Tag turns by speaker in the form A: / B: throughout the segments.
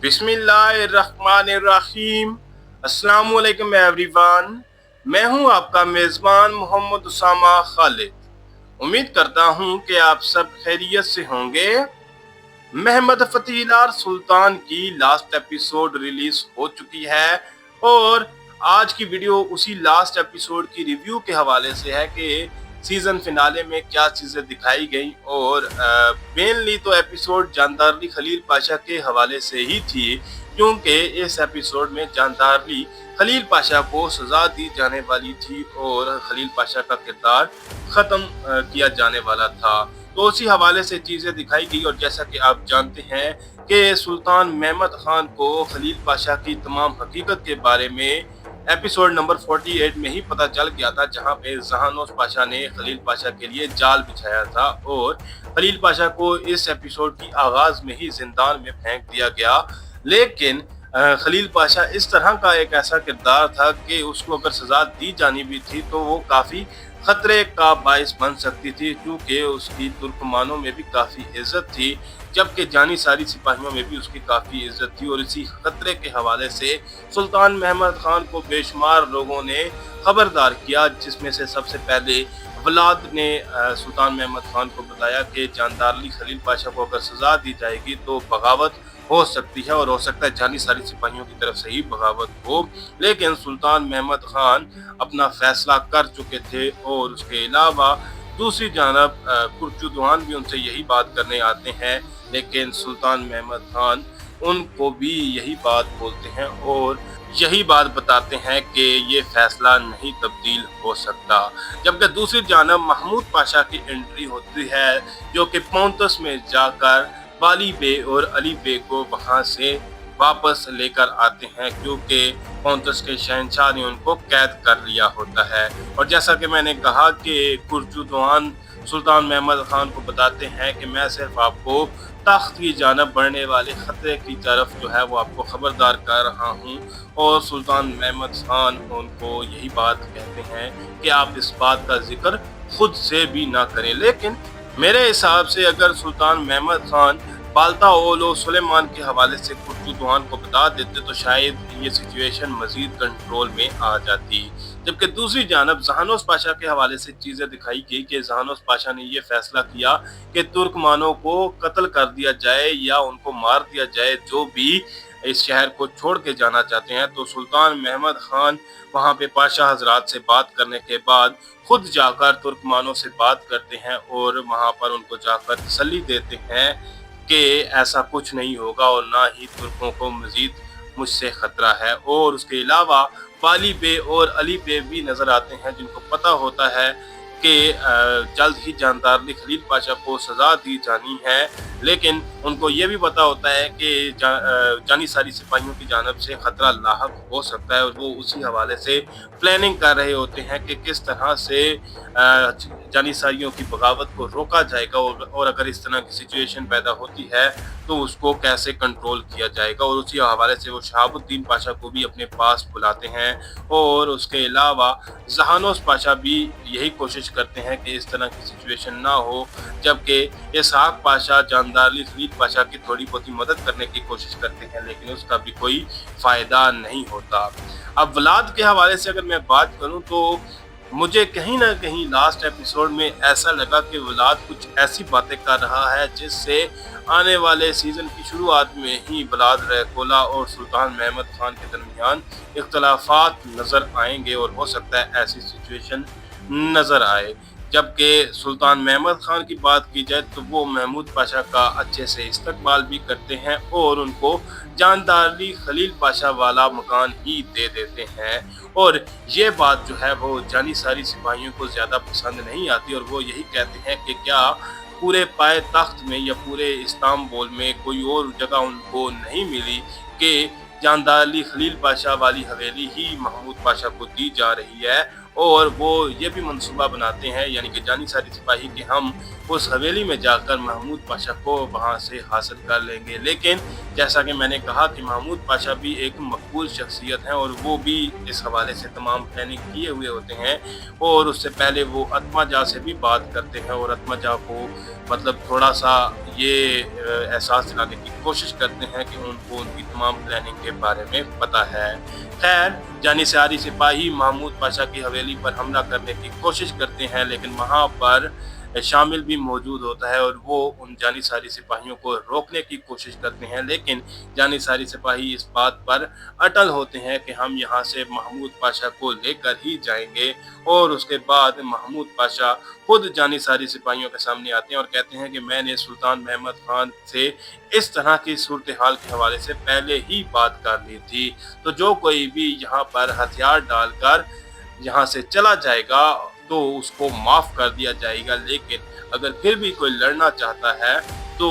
A: बिस्मिल्लाहिर्रहमानिर्रहीम। अस्सलाम वालेकुम एवरीवन। मैं हूं आपका मेज़बान मोहम्मद उसामा खालिद। उम्मीद करता हूं कि आप सब खैरियत से होंगे। महमद फतीलार सुल्तान की लास्ट एपिसोड रिलीज हो चुकी है और आज की वीडियो उसी लास्ट एपिसोड की रिव्यू के हवाले से है कि सीजन फिनाले में क्या चीजें दिखाई गई। और मेनली तो एपिसोड जानदारली खलील पाशा के हवाले से ही थी, क्योंकि इस एपिसोड में जानदारली खलील पाशा को सजा दी जाने वाली थी और खलील पाशा का किरदार खत्म किया जाने वाला था। तो उसी हवाले से चीजें दिखाई गई। और जैसा कि आप जानते हैं कि सुल्तान महमद खान को खलील पाशा की तमाम हकीकत के बारे में एपिसोड नंबर 48 में ही पता चल गया था, जहां पे जहानोस पाशा ने खलील पाशा के लिए जाल बिछाया था और खलील पाशा को इस एपिसोड की आगाज में ही जिंदान में फेंक दिया गया। लेकिन खलील पाशा इस तरह का एक ऐसा किरदार था कि उसको अगर सजा दी जानी भी थी तो वो काफ़ी खतरे का बायस बन सकती थी, क्योंकि उसकी तुर्कमानों में भी काफ़ी इज्जत थी, जबकि जानी सारी सिपाहियों में भी उसकी काफ़ी इज्जत थी। और इसी खतरे के हवाले से सुल्तान महमद खान को बेशुमार लोगों ने खबरदार किया, जिसमें से सबसे पहले वलाद ने सुल्तान महमद खान को बताया कि जानदारली खलील पाशा को अगर सजा दी जाएगी तो बगावत हो सकती है और हो सकता है जानी सारी सिपाहियों की तरफ से ही बगावत हो। लेकिन सुल्तान महमद खान अपना फैसला कर चुके थे और उसके अलावा दूसरी जानब कुर्चुद्वान भी उनसे यही बात करने आते हैं, लेकिन सुल्तान महमद खान उनको भी यही बात बोलते हैं और यही बात बताते हैं कि ये फैसला नहीं तब्दील हो सकता। जबकि दूसरी जानब महमूद पाशा की एंट्री होती है, जो कि पोंतस में जाकर बाली बे और अली बे को वहां से वापस लेकर आते हैं, क्योंकि पोंतस के शहंशाह ने उनको कैद कर लिया होता है। और जैसा कि मैंने कहा कि कुर्चुद्वान सुल्तान महमद खान को बताते हैं कि मैं सिर्फ आपको तख्त की जानब बढ़ने वाले खतरे की तरफ जो है वो आपको खबरदार कर रहा हूँ। और सुल्तान महमद खान उनको यही बात कहते हैं कि आप इस बात का जिक्र खुद से भी ना करें। लेकिन मेरे हिसाब से अगर सुल्तान महमद खान बाल्ता ओलो सुलेमान के हवाले से कुर्चुद्वान को बता देते तो शायद ये सिचुएशन मजीद कंट्रोल में आ जाती। जबकि दूसरी जानब जहानोस पाशा के हवाले से चीज़ें दिखाई गई कि जहानोस पाशा ने यह फैसला किया कि तुर्कमानों को कत्ल कर दिया जाए या उनको मार दिया जाए जो भी इस शहर को छोड़ के जाना चाहते हैं। तो सुल्तान महमद खान वहाँ पे पाशा हजरात से बात करने के बाद खुद जाकर तुर्कमानों से बात करते हैं और वहाँ पर उनको जाकर तसल्ली देते हैं कि ऐसा कुछ नहीं होगा और ना ही तुर्कों को मजीद मुझसे खतरा है। और उसके अलावा बाली बे और अली बे भी नज़र आते हैं, जिनको पता होता है कि जल्द ही जानदारली खलील पाशा को सजा दी जानी है, लेकिन उनको ये भी पता होता है कि जानी सारी सिपाहियों की जानब से ख़तरा लाहक हो सकता है। और वो उसी हवाले से प्लानिंग कर रहे होते हैं कि किस तरह से जानी सारियों की बगावत को रोका जाएगा और अगर इस तरह की सिचुएशन पैदा होती है तो उसको कैसे कंट्रोल किया जाएगा। और उसी हवाले से वो शहाबुद्दीन पाशा को भी अपने पास बुलाते हैं और उसके अलावा जहानोस पाशा भी यही कोशिश करते हैं कि इस तरह की सिचुएशन ना हो, जबकि इसहाक पाशा जानदारली खलील पाशा की थोड़ी बहुत मदद करने की कोशिश करते हैं, लेकिन उसका भी कोई फ़ायदा नहीं होता। अब वलाद के हवाले से अगर मैं बात करूं तो मुझे कहीं ना कहीं लास्ट एपिसोड में ऐसा लगा कि वलाद कुछ ऐसी बातें कर रहा है जिससे आने वाले सीज़न की शुरुआत में ही वलाद रैकोला और सुल्तान महमद खान के दरमियान इख्तलाफात नज़र आएंगे और हो सकता है ऐसी सिचुएशन नज़र आए। जबकि सुल्तान महमद खान की बात की जाए तो वो महमूद पाशा का अच्छे से इस्तकबाल भी करते हैं और उनको जानदारली खलील पाशा वाला मकान ही दे देते हैं। और ये बात जो है वो जानी सारी सिपाहियों को ज़्यादा पसंद नहीं आती और वो यही कहते हैं कि क्या पूरे पाए तख्त में या पूरे इस्तांबुल में कोई और जगह उनको नहीं मिली कि जानदारली खलील पाशा वाली हवेली ही महमूद पाशा को दी जा रही है। और वो ये भी मंसूबा बनाते हैं, यानी कि जानी सारी सिपाही कि हम उस हवेली में जाकर महमूद पाशा को वहाँ से हासिल कर लेंगे। लेकिन जैसा कि मैंने कहा कि महमूद पाशा भी एक मकबूल शख्सियत हैं और वो भी इस हवाले से तमाम प्लानिंग किए हुए होते हैं। और उससे पहले वो अत्मा जा से भी बात करते हैं और अत्मा जा को मतलब थोड़ा सा ये एहसास दिलाने की कोशिश करते हैं कि उनको उनकी तमाम प्लानिंग के बारे में पता है। खैर, जानिसारी सिपाही महमूद पाशा की हवेली पर हमला करने की कोशिश करते हैं, लेकिन वहाँ पर शामिल भी मौजूद होता है और वो उन जानिसारी सिपाहियों को रोकने की कोशिश करते हैं, लेकिन जानिसारी सिपाही इस बात पर अटल होते हैं कि हम यहाँ से महमूद पाशा को लेकर ही जाएंगे। और उसके बाद महमूद पाशा खुद जानिसारी सिपाहियों के सामने आते हैं और कहते हैं कि मैंने सुल्तान महमद खान से इस तरह की सूरत हाल के हवाले से पहले ही बात कर ली थी, तो जो कोई भी यहाँ पर हथियार डालकर यहाँ से चला जाएगा तो उसको माफ कर दिया जाएगा, लेकिन अगर फिर भी कोई लड़ना चाहता है तो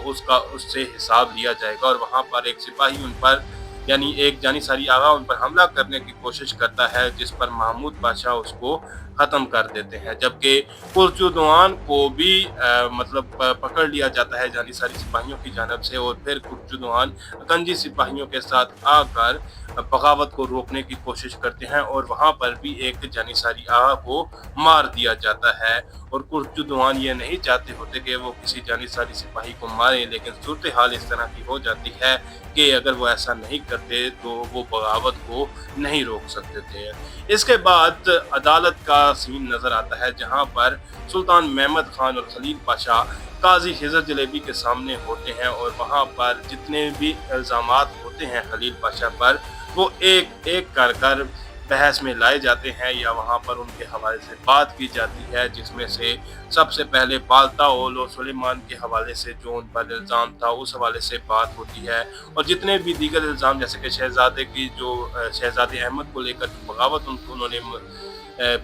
A: उससे हिसाब लिया जाएगा। और वहाँ पर एक सिपाही उन पर यानी एक जानिसारी आगा उन पर हमला करने की कोशिश करता है, जिस पर महमूद पाशा उसको खत्म कर देते हैं, जबकि कुर्चुदवान को भी पकड़ लिया जाता है जानिसारी सिपाहियों की जानब से। और फिर कुर्चुदवान अकंजी सिपाहियों के साथ आकर बगावत को रोकने की कोशिश करते हैं और वहां पर भी एक जानिसारी आगा को मार दिया जाता है। और कुर्चुदवान ये नहीं चाहते होते कि वो किसी जानिसारी सिपाही को मारे, लेकिन सूरत हाल इस तरह की हो जाती है कि अगर वो ऐसा नहीं करते तो वो बगावत को नहीं रोक सकते थे। इसके बाद अदालत का सीन नजर आता है, जहां पर सुल्तान महमद खान और खलील पाशा काजी हिजर जलेबी के सामने होते हैं और वहां पर जितने भी इल्जामात होते हैं खलील पाशा पर वो एक एक कर बहस में लाए जाते हैं या वहां पर उनके हवाले से बात की जाती है, जिसमें से सबसे पहले बाल्ता ओल और सुलेमान के हवाले से जो उन पर इल्ज़ाम था उस हवाले से बात होती है। और जितने भी दीगर इल्ज़ाम जैसे कि शहजादे अहमद को लेकर बगावत उन्होंने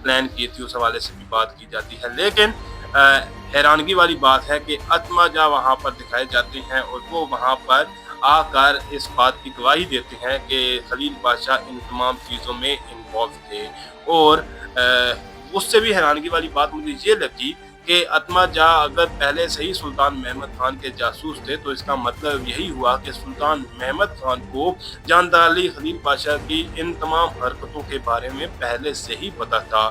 A: प्लान की थी उस हवाले से भी बात की जाती है। लेकिन हैरानगी वाली बात है कि अत्माजा वहाँ पर दिखाए जाते हैं और वो वहाँ पर आकर इस बात की गवाही देते हैं कि खलील पाशा इन तमाम चीज़ों में इन्वॉल्व थे। और उससे भी हैरानगी वाली बात मुझे ये लगी कि अत्माजा अगर पहले से ही सुल्तान महमद खान के जासूस थे तो इसका मतलब यही हुआ कि सुल्तान महमद खान को जानदार अली खलील पाशा की इन तमाम हरकतों के बारे में पहले से ही पता था।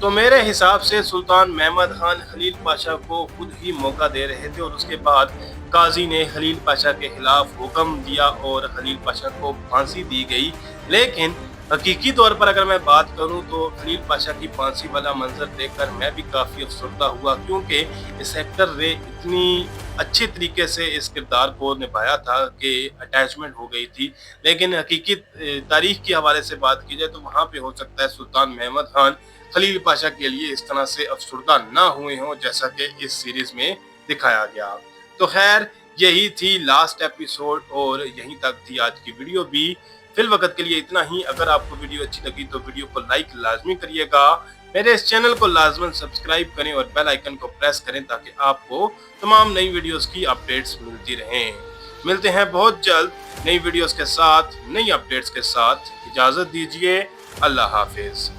A: तो मेरे हिसाब से सुल्तान महमद खान खलील पाशा को खुद ही मौका दे रहे थे और उसके बाद काजी ने खलील पाशा के खिलाफ हुक्म दिया और खलील पाशा को फांसी दी गई। लेकिन हकीकी तौर पर अगर मैं बात करूं तो खलील पाशा की फांसी वाला मंजर देखकर मैं भी काफ़ी अफसरदा हुआ, क्योंकि इस एक्टर ने इतनी अच्छे तरीके से इस किरदार को निभाया था कि अटैचमेंट हो गई थी। लेकिन हकीकी तारीख के हवाले से बात की जाए तो वहाँ पे हो सकता है सुल्तान महमद खान खलील पाशा के लिए इस तरह से अफसरदा ना हुए हों जैसा कि इस सीरीज में दिखाया गया। तो खैर, यही थी लास्ट एपिसोड और यहीं तक थी आज की वीडियो भी। फिल वक्त के लिए इतना ही। अगर आपको वीडियो अच्छी लगी तो वीडियो को लाइक लाजमी करिएगा, मेरे इस चैनल को लाजमन सब्सक्राइब करें और बेल आइकन को प्रेस करें ताकि आपको तमाम नई वीडियोस की अपडेट्स मिलती रहें। मिलते हैं बहुत जल्द नई वीडियोस के साथ, नई अपडेट्स के साथ। इजाज़त दीजिए, अल्लाह हाफिज।